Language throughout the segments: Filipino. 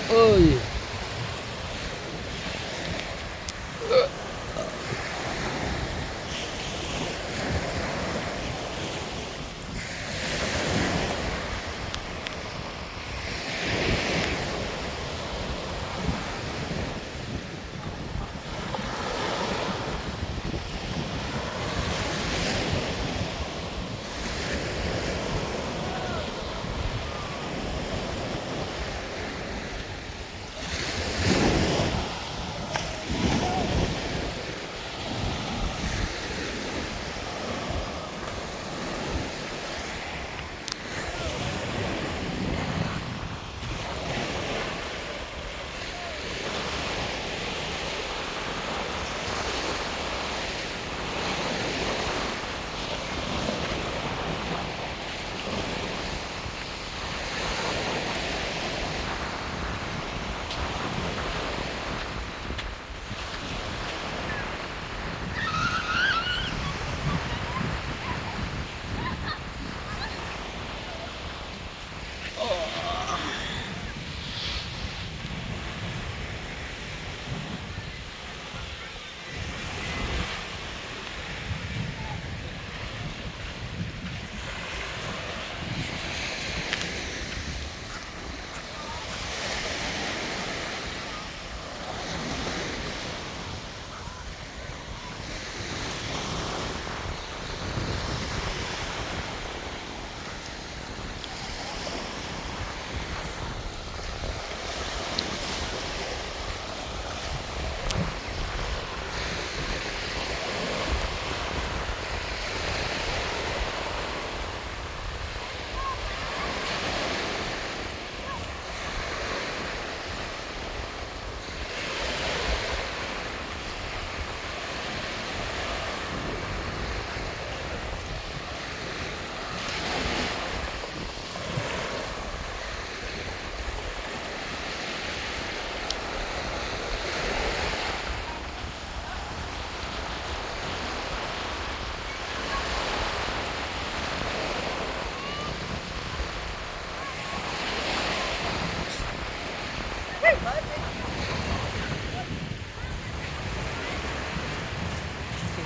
Uy.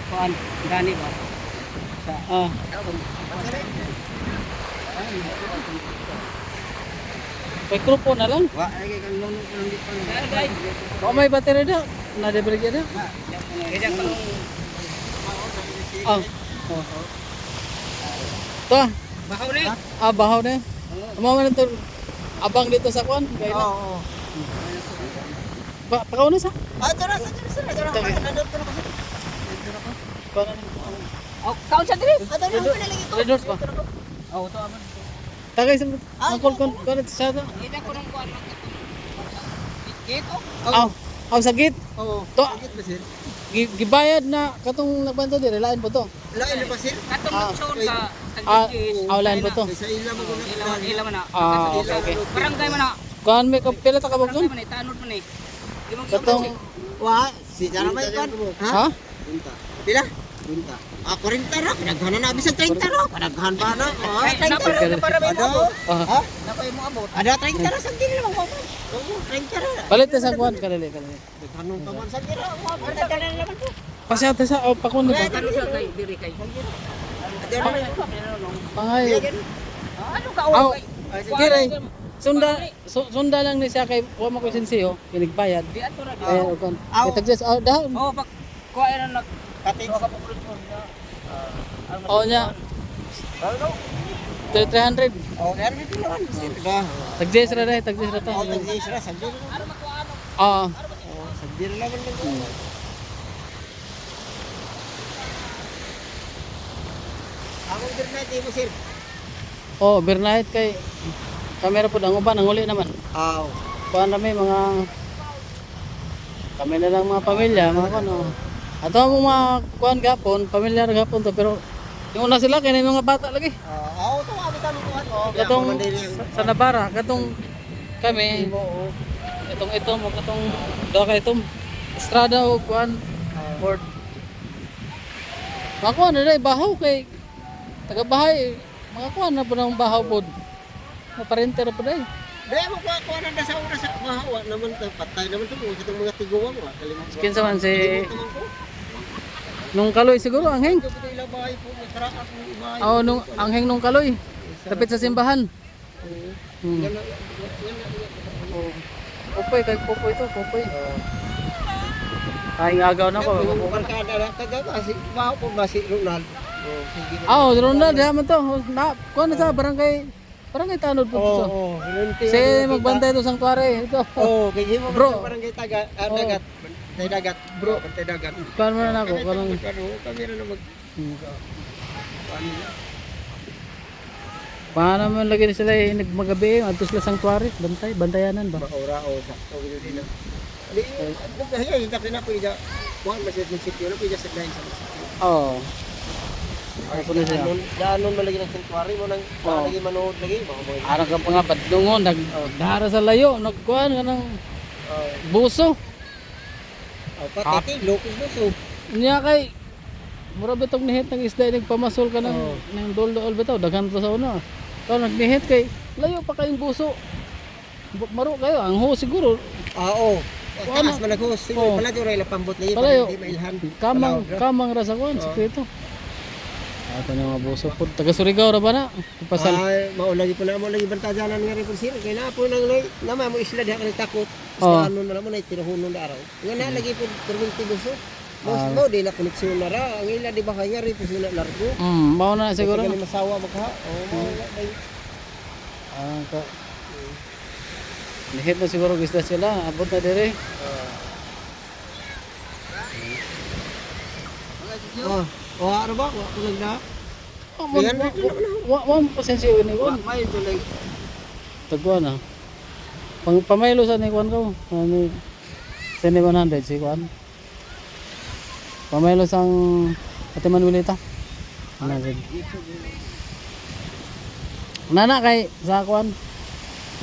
Kuan, gani ba? Sa Microphone na lang. Wa ay kang nono ko lang dito. Oh, may battery na. Na-debrigade na. Kaya kung Ah. Oh. To. bahaw ni. Bahaw na. Amo man to. Abang dito sa kwan. Kaya na. Oo. Pakaw na sa. Tara. Nandito na kasi. Kwan na. Oh, kaon sa diri. Tara mo na lagi ko. Red doors pa. Oh, to aman. Tagay sa angkol kon sa to. Ida ko nang kuan lang. Kito. Aw sa gate. Oo. To. Sakit ba sir? Gibayad na katong nagbanto dire lain po to. Lain na ba sir? Atong luksyon ka. Lain po to. Sa ila mo guna. Ila man na. Okay. Barangay man na. Kuan may pila ta ka Barangay bugton? man ni tanod man ni. Katong Wa, si Jara may kan. ha? Punta. Pila? Punta. 40 ra, pinaghanan na bisag 30 ra. Panaghan ba na? Oh, 30 ra. Para may mo abot. Ha? Napay mo abot. Ada 30 ra sa dili lang mo. Oo, 30 ra. Palit sa kuan kanili. Naghanong ka man sa dili. Ada kanan naman ko. Pasyata sa pakun ni ba? Tanod sa kay diri kay. Pangay. Ano ka Aw. okay? Kire. Sunda lang ni siya kay wa mo ko sinsiyo, kinigbayad. Di ato ra. Ay kon. Kitagjes dahon. Oh, pag kuha ra nag Kating. Oh nya. 300. Oh, meron dito naman. Diba? Tagjes ra dai, tagjes ra to. Oh, tagis ra sa dili. Ah. Oh, sa dili naman lang. Ako din na mo sir. Oh, overnight kay kamera po ang uban ang uli naman. Aw. Kuan rami mga kami na lang mga pamilya, mga kuno. Ato mo mga kuan gapon, pamilyar gapon to pero yung una sila kay mga bata lagi. Aw, to abi kami kuan. Katong sa Nabara, katong kami, itong mo katong daw kay itong estrada o kuan board. Mga kuan na dai bahaw kay taga bahay, mga kuan na po ng bahaw pod. Maparenter po dai. Dahil mo kuha na sa oras sa mahawa naman to. Patay naman to. Itong mga tiguang. Kalimutan. Kinsa man si Kalimutan ko. nung kaloy siguro angheng. Ito ila bahay po. Masarap ako bahay. Oh, nung angheng nung kaloy. Tapit sa simbahan. Hmm. Yan. Oh. Popoy, kay Popoy to, Popoy. Ay, agaw na ko. Barkada na taga kasi baho po ba si Ronald. Sige. Oh, Ronald, yaman to. Na, kuha na sa barangay Tanod po to. Oo. Si magbantay to sanctuary ito. Oo, kay mo Bro. barangay dagat. Tay dagat, bro, tay dagat. Kuha mo na ako, kanang Kamera na mag paano man lagi sila nagmagabi, adto sila sanctuary, bantayanan ba? maura o sa video din. Di, ano kaya yung takin na po ida. Kuan ba sa munisipyo na po ida sa dahil sa munisipyo. Oo. Ay, puno siya. Daanon man lagi ng sanctuary mo nang Oo. lagi manood lagi mga Ara ka pa nga padungon, nagdara sa layo, nagkuhan ka ng buso. patiti loko mo so. Niya kay mura bitog nihit ng isda nagpamasol ka ng dol-dol bitaw daghan to sa una. Kaya nagnihit kay layo pa kayong buso. Maro kayo ang ho siguro. Oo. Kuan Taas man naghost. Oo. Pala jud ray pambot lagi Palayo. para hindi mailhan. Kamang ra sa kuan sekreto. Ato na mga buso po. Taga Surigao ra ba na? Pasal. Ay, maulagi po na mo lagi bantajanan nga rin po sir. Kaya na po nang nama mo isla diha ka takot. Oo. Sa anon man mo na tinuhunon na araw. Nga na lagi po perminti buso. Mo di na koneksyon na ra. Ang ila di ba kaya rin po sila largo. Mao na siguro. Siguro masawa magha. Oh, mo day. Ka. Nihit na siguro isda sila. Abot na dire. Ano ba? Wa ko lang na. Wa pasensya ni Wa kuan. may tulay. Tagkuan na. Pamaylo sa ni kuan ko. Ano sa ni 100 si kuan. Pamaylo sang Ate Manuelita. Nana kay sa kuan.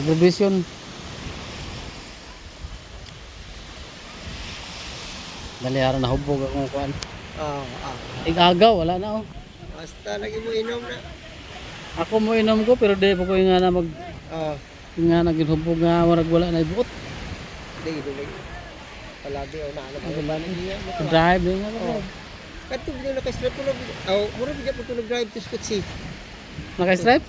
Graduation. Dali ara na hubog akong kuan. Igagaw wala na oh. Basta lagi mo inom na. Ako mo inom ko pero di pa ko nga na mag nga naginhubog nga warag wala na ibuot. Di. Palagi o naala ba ba niya? Drive din nga ko. Katong na ka-strip ko lang. Mura bigyan po tulog drive to Skutsi. Naka-stripe?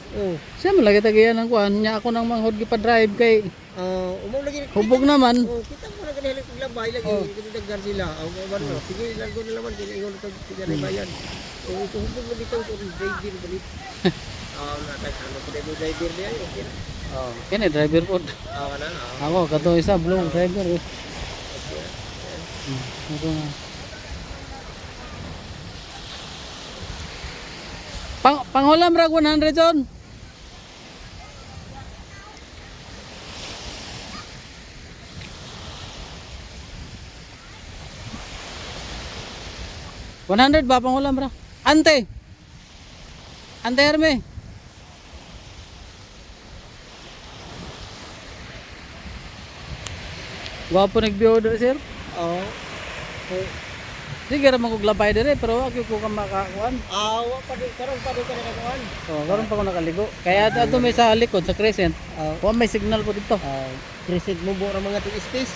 Siya man lagi tagiyan ng kuan nya ako nang manghod gipa drive kay Umaw lagi. hubog naman. Kita mo na ganyan paglabay lagi. Kita daggar sila. Ano? Sige, largo na naman din ingon to sige na bayan. Ito hubog na bitaw to driver balik. Ano ko demo driver niya okay na. Kini driver pod. Kana. Ako kato isa blue driver. Ito na. Panghulam ra 100 John. $100 ba panghulam ra? Ante Herme. Gwapo nag-order sir. Oo. Sige ra man kog labay dire pero wa ko ka makakuan. Wa pa di karon pa di ka nakakuan. Karon pa ko nakaligo. Kaya ato may sa likod sa crescent. Wa may signal po dito. Crescent mo ra mga tig space.